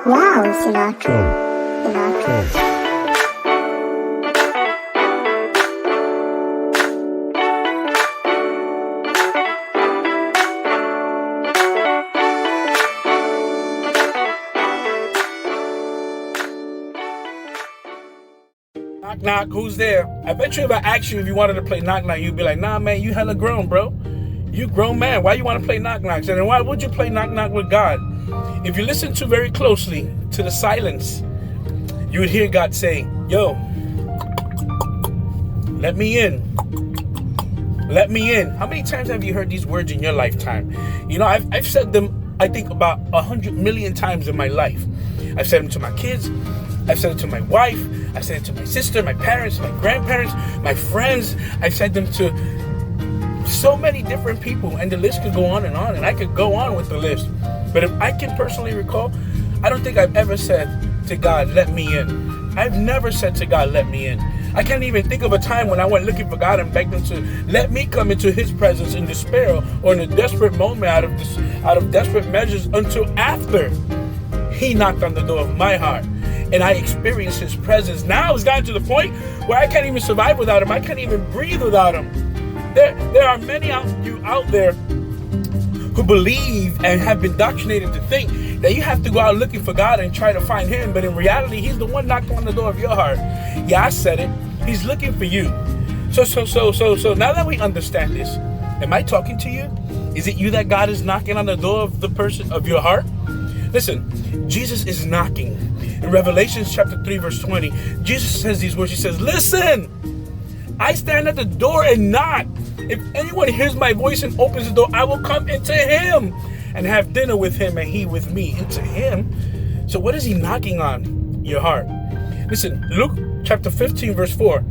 Wow, Sinatra. Knock, knock, who's there? I bet you if I asked you if you wanted to play knock, knock, you'd be like, nah, man, you hella grown, bro. You grown man. Why you want to play knock, knock? And why would you play knock, knock with God? If you listen to very closely to the silence, you would hear God say, yo, let me in. Let me in. How many times have you heard these words in your lifetime? You know, I've said them, I think, about 100 million times in my life. I've said them to my kids. I've said it to my wife. I've said it to my sister, my parents, my grandparents, my friends. I've said them to so many different people, and the list could go on, and I could go on with the list. But if I can personally recall, I don't think I've ever said to God, let me in. I've never said to God, let me in. I can't even think of a time when I went looking for God and begged him to let me come into his presence in despair or in a desperate moment out of desperate measures until after he knocked on the door of my heart. And I experienced his presence. Now it's gotten to the point where I can't even survive without him. I can't even breathe without him. There are many out there who believe and have been indoctrinated to think that you have to go out looking for God and try to find him. But in reality, he's the one knocking on the door of your heart. Yeah, I said it. He's looking for you. So now that we understand this, am I talking to you? Is it you that God is knocking on the door of the person of your heart? Listen, Jesus is knocking. In Revelation chapter 3, verse 20, Jesus says these words. He says, listen, I stand at the door and knock. If anyone hears my voice and opens the door, I will come into him and have dinner with him and he with me. Into him? So what is he knocking on? Your heart. Listen, Luke chapter 15, verse 4.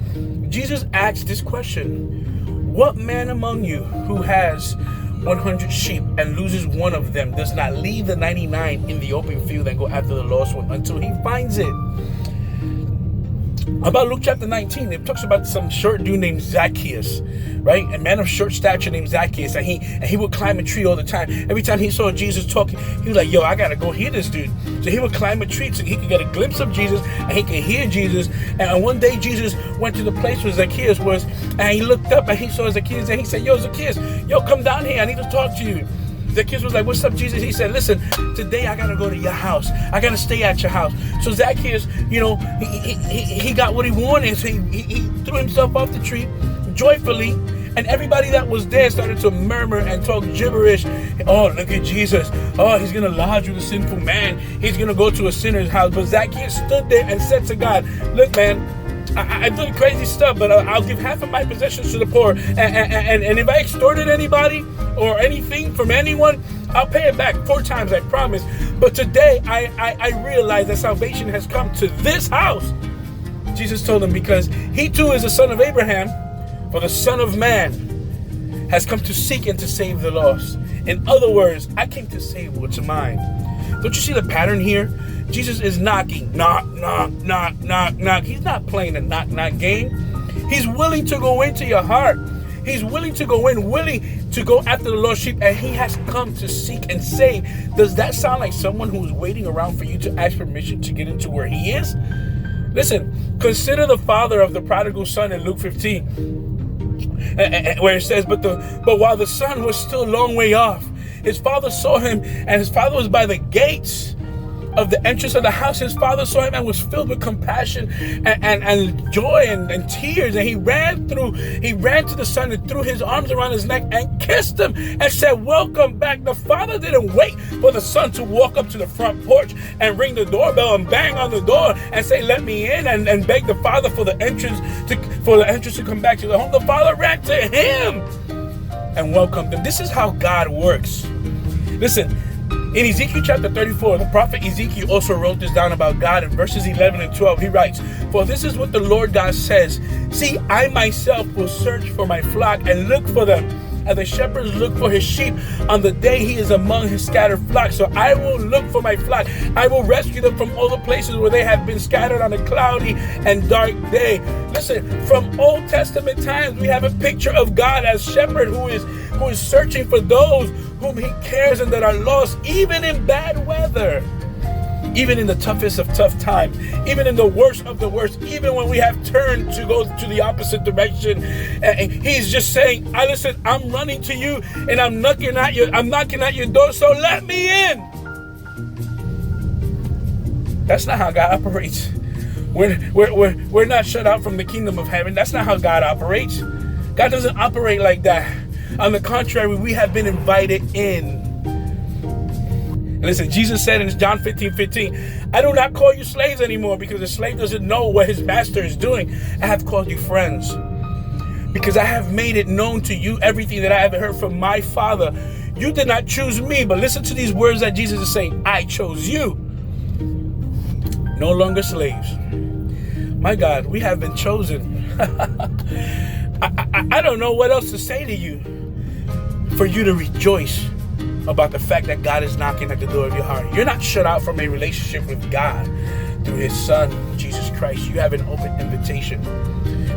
Jesus asked this question. What man among you who has 100 sheep and loses one of them does not leave the 99 in the open field and go after the lost one until he finds it? About Luke chapter 19, it talks about some short dude named Zacchaeus, right? A man of short stature named Zacchaeus, and he would climb a tree all the time. Every time he saw Jesus talking, he was like, yo, I gotta go hear this dude. So he would climb a tree so he could get a glimpse of Jesus and he could hear Jesus. And one day Jesus went to the place where Zacchaeus was, and he looked up and he saw Zacchaeus and he said, yo, Zacchaeus, yo, come down here, I need to talk to you. Zacchaeus was like, what's up, Jesus? He said, listen, today I got to go to your house. I got to stay at your house. So Zacchaeus, you know, he got what he wanted. So he threw himself off the tree joyfully. And everybody that was there started to murmur and talk gibberish. Oh, look at Jesus. Oh, he's going to lodge with a sinful man. He's going to go to a sinner's house. But Zacchaeus stood there and said to God, look, man, I've done crazy stuff, but I'll give half of my possessions to the poor. And if I extorted anybody or anything from anyone, I'll pay it back 4 times, I promise. But today, I realize that salvation has come to this house. Jesus told him, because he too is the son of Abraham, for the Son of Man has come to seek and to save the lost. In other words, I came to save what's mine. Don't you see the pattern here? Jesus is knocking. Knock, knock, knock, knock, knock. He's not playing a knock, knock game. He's willing to go into your heart. He's willing to go in, willing to go after the lost sheep, and he has come to seek and save. Does that sound like someone who's waiting around for you to ask permission to get into where he is? Listen, consider the father of the prodigal son in Luke 15, where it says, but while the son was still a long way off, his father saw him, and his father was by the gates of the entrance of the house. His father saw him and was filled with compassion and joy and tears. And he ran to the son and threw his arms around his neck and kissed him and said, welcome back. The father didn't wait for the son to walk up to the front porch and ring the doorbell and bang on the door and say, let me in, and beg the father for the entrance to come back to the home. The father ran to him and welcomed him. This is how God works. Listen, in Ezekiel chapter 34, the prophet Ezekiel also wrote this down about God. In verses 11 and 12, he writes, for this is what the Lord God says. See, I myself will search for my flock and look for them, as the shepherds look for his sheep on the day he is among his scattered flock. So I will look for my flock. I will rescue them from all the places where they have been scattered on a cloudy and dark day. Listen, from Old Testament times, we have a picture of God as shepherd who is searching for those whom he cares and that are lost, even in bad weather. even in the toughest of tough times, even in the worst of the worst, even when we have turned to go to the opposite direction. And he's just saying, listen, I'm running to you and I'm knocking at your door, so let me in. That's not how God operates. We're not shut out from the kingdom of heaven. That's not how God operates. God doesn't operate like that. On the contrary, we have been invited in. Listen, Jesus said in John 15:15, I do not call you slaves anymore, because a slave doesn't know what his master is doing. I have called you friends, because I have made it known to you everything that I have heard from my Father. You did not choose me, but listen to these words that Jesus is saying. I chose you. No longer slaves. My God, we have been chosen. I don't know what else to say to you for you to rejoice about the fact that God is knocking at the door of your heart. You're not shut out from a relationship with God through his Son, Jesus Christ. You have an open invitation.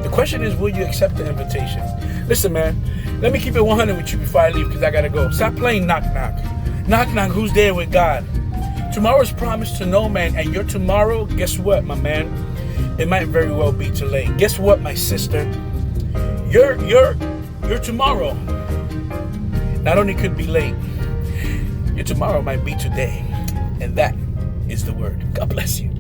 The question is, will you accept the invitation? Listen, man, let me keep it 100 with you before I leave, because I got to go. Stop playing knock knock. Knock knock, who's there with God? Tomorrow's promised to no man, and your tomorrow, guess what, my man? It might very well be too late. Guess what, my sister? Your tomorrow not only could be late, your tomorrow might be today. And that is the word. God bless you.